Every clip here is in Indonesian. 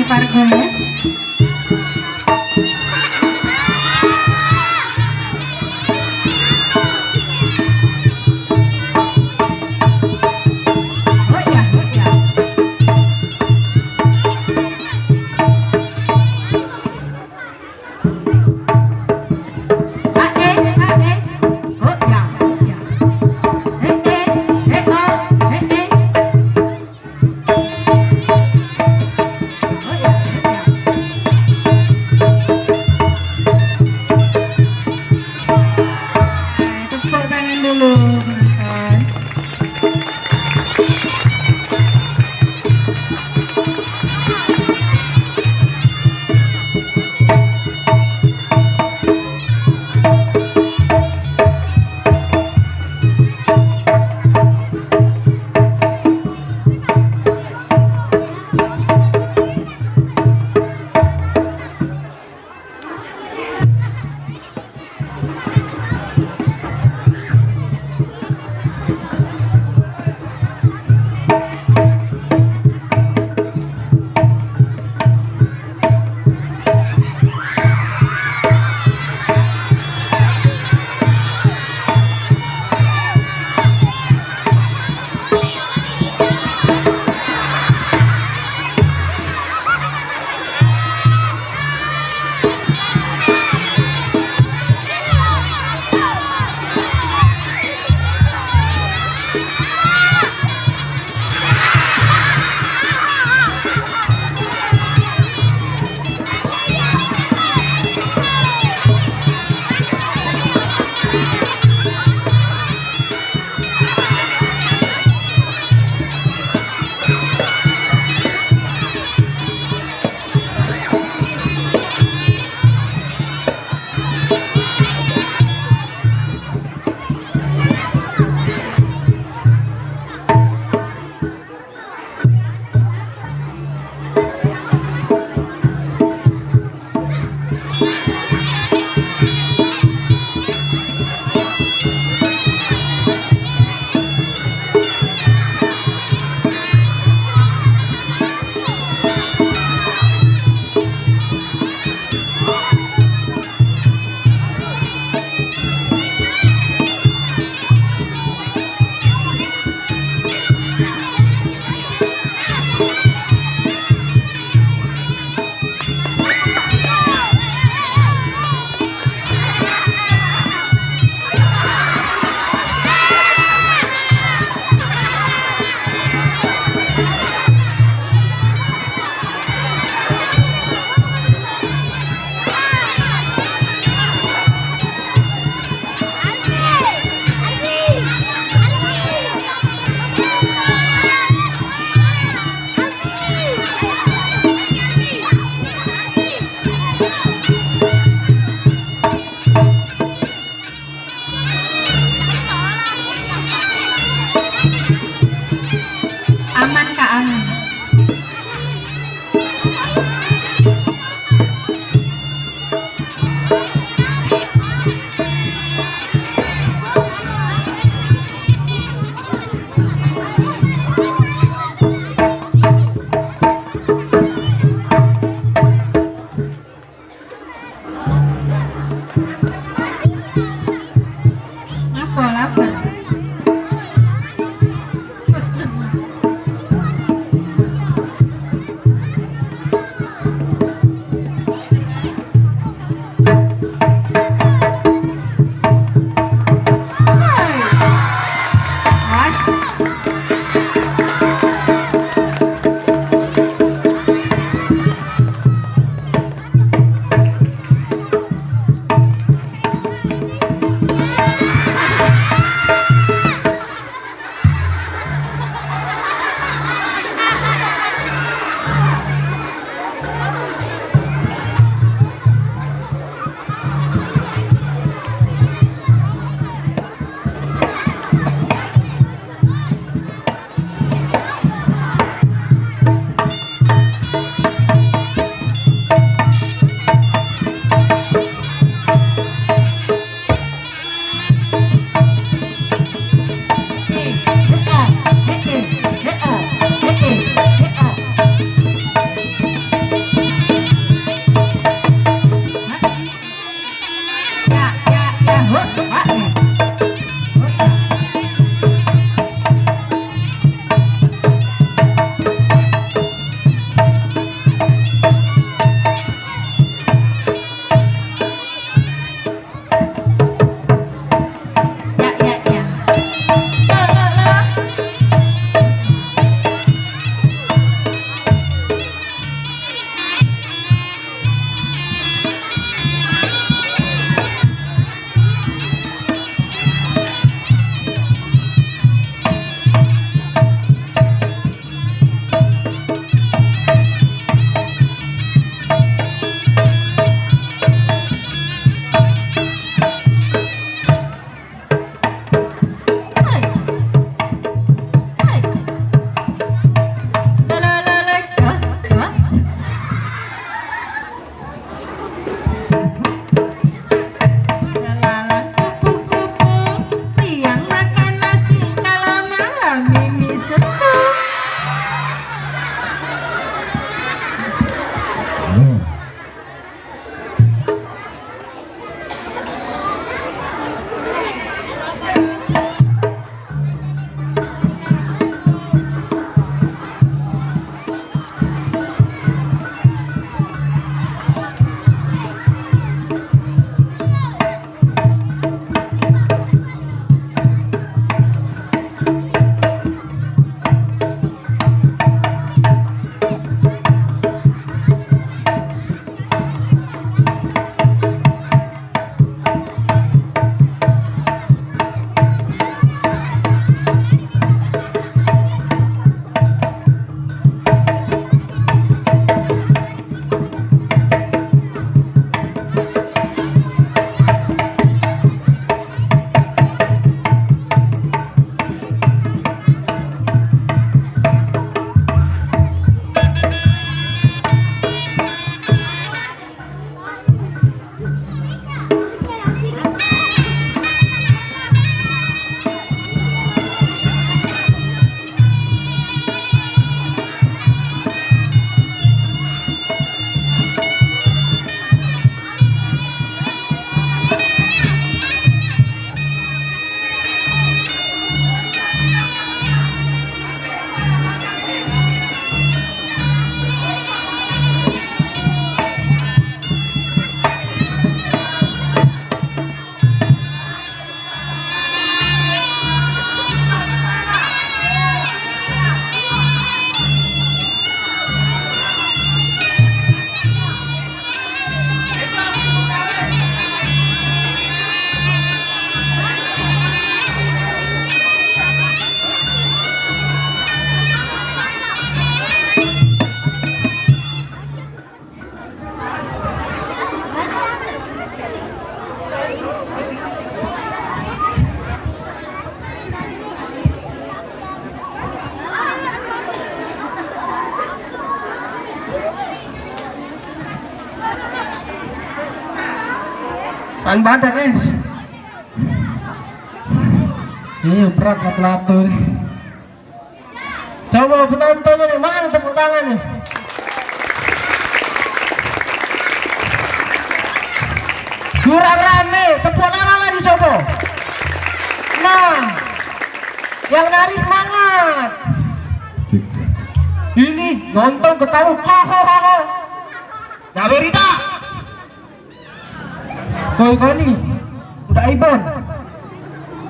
Pargo. Ang badan es. Iya berat latur. Coba penontonnya nih, mana tepuk tangan nih? Kurang rame, tepuk tangan lagi coba. Nah, yang nari semangat. Ini nonton ketawa, hahaha. Nggak berita. Kau nih, udah ibon.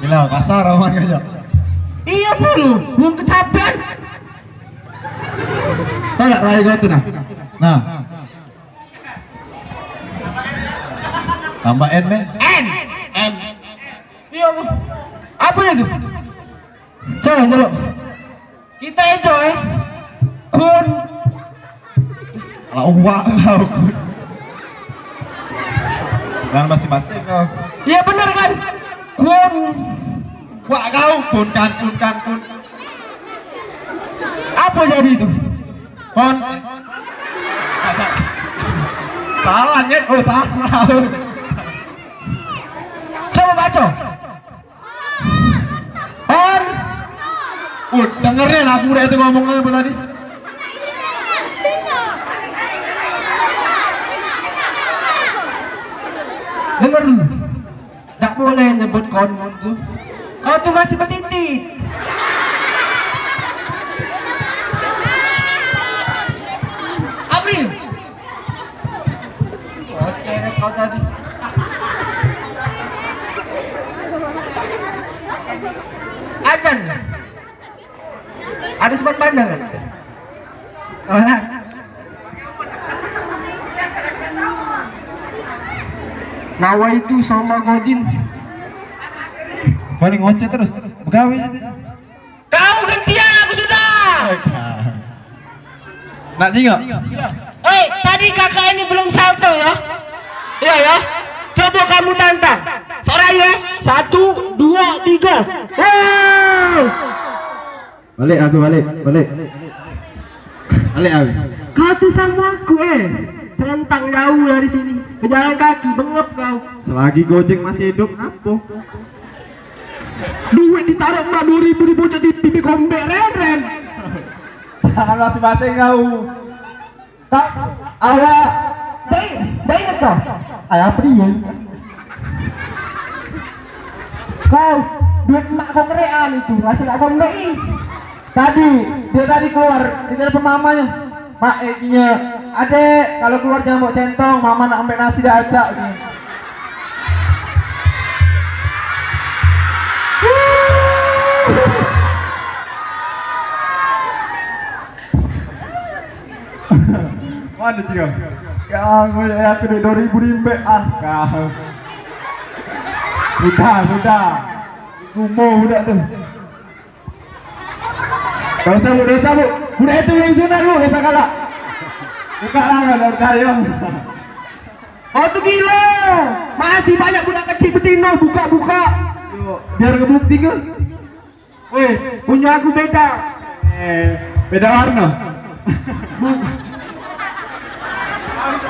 Gila, kasar aman kayaknya. Iya dulu, belum kecapean. Tahu nggak raya gue tuh nah? Nah. Tambah N, men. N. Iya, Bu. Apa itu? Coba dulu. Kita enjoy. Kun. Lah uang kau. Yang masing-masing kau. Iya benar kan? Kun. Wah kau kun. Apa jadi itu? Kon. Salah nyet, oh salah. Coba baca. On. Dengerin aku udah itu ngomongnya apa tadi? Dengar dulu. Tak boleh nyebut kon tuh. Kau tuh masih petitit. Amin. Oke, kau tadi. Ajan. Ada sempat pandang. Oh, nah. Nawa itu sama Godin. Paling ngoceh terus. Begawe aja. Kau gantian aku sudah. Nak juga? Tadi kakak ini belum salto ya? Iya ya. Coba kamu tantang. Seorang ya. 1, 2, 3. Wow. Balik aku balik. Balik aku. Kau tuh sama aku centang jauh dari sini. Berjalan kaki bengep kau. Selagi Gojek masih hidup, apa? Duit ditaruh emak 2000 dibocor di pipi gombek reren. Jangan masing-masing kau. Tak, awak. Baik kau. Ayah pria. Kau duit emak kau kerean itu. Ngasih tak gombek. Dia tadi keluar di telepon mamanya. Mak, ikinya, adek kalau keluar jangan bawa centong, mama nak ambil nasi dah ajak. Mana juga? Ya aku udah 2000 rimbe kau. Sudah. Gumoh udah tuh. Gak usah bu. Udah itu yang sunat lu, gak usah kalah. Buka lah dari karya. Oh tuh gila. Masih banyak budak kecil betina buka. Biar ngebukti ke. Punya aku beda. Beda warna.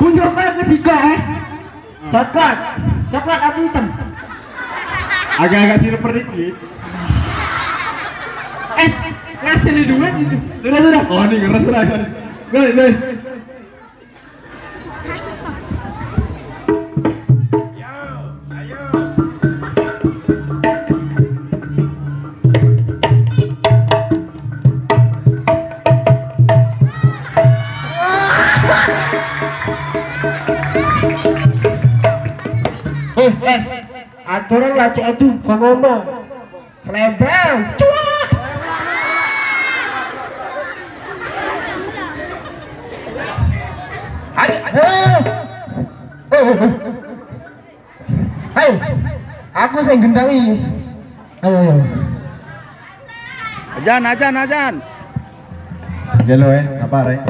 Punya kau ke Sika Coklat aku hitam. Agak-agak silver dikit. Ngasih nih duit itu. Sudah. Oh ini ngeres lah. Nih. Aturan lah cek itu kau ngomong. Selebang. Cuak. Ayo, aku saya gendangi. Ayo. Ajan. Gelo apa rek?